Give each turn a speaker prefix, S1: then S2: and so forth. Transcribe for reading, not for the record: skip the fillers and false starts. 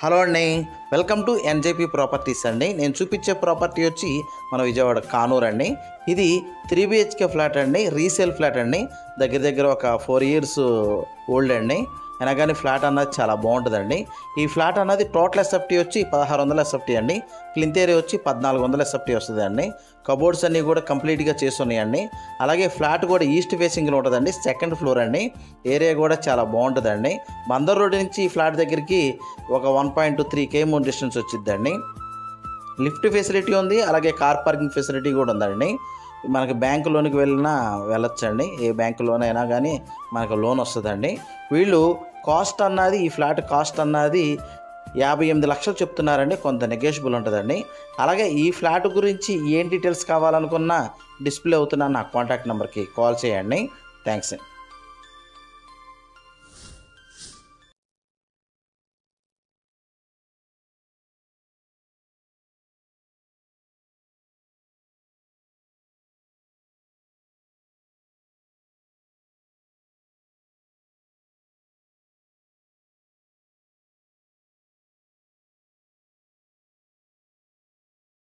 S1: Hello అండి, welcome to NJP properties అండి. నేను చూపించే ప్రాపర్టీ వచ్చి మన విజయవాడ కానూరు అండి. ఇది 3 BHK ఫ్లాట్ అండి, రీసేల్ ఫ్లాట్ అండి. దగ్గర దగ్గర ఒక 4 years ఓల్డ్ అండి. అయినా కానీ ఫ్లాట్ అన్నది చాలా బాగుంటుందండి. ఈ ఫ్లాట్ అన్నది టోటల్ ఎస్ఎఫ్టీ వచ్చి 1600 ఎస్ఎఫ్టీ అండి. ప్లింత్ ఏరియా వచ్చి 1400 ఎస్ఎఫ్టీ వస్తుంది అండి. కబోర్డ్స్ అన్నీ కూడా కంప్లీట్గా చేస్తున్నాయండి. అలాగే ఫ్లాట్ కూడా ఈస్ట్ ఫేసింగ్లో ఉంటుందండి. 2nd floor అండి. ఏరియా కూడా చాలా బాగుంటుందండి. బందర్ రోడ్ నుంచి ఈ ఫ్లాట్ దగ్గరికి ఒక 1.3 km డిస్టెన్స్ వచ్చిద్దండి. లిఫ్ట్ ఫెసిలిటీ ఉంది, అలాగే కార్ పార్కింగ్ ఫెసిలిటీ కూడా ఉందండి. మనకి బ్యాంకు లోనికి వెళ్ళొచ్చండి. ఏ బ్యాంకు లోన్ అయినా కానీ మనకు లోన్ వస్తుందండి. వీళ్ళు కాస్ట్ అన్నది, ఈ ఫ్లాట్ కాస్ట్ అన్నది 58 లక్షలు చెప్తున్నారండి. కొంత నెగోషియబుల్ ఉంటుందండి. అలాగే ఈ ఫ్లాట్ గురించి ఏం డీటెయిల్స్ కావాలనుకున్నా డిస్ప్లే అవుతున్న నా కాంటాక్ట్ నెంబర్కి కాల్ చేయండి. థ్యాంక్స్.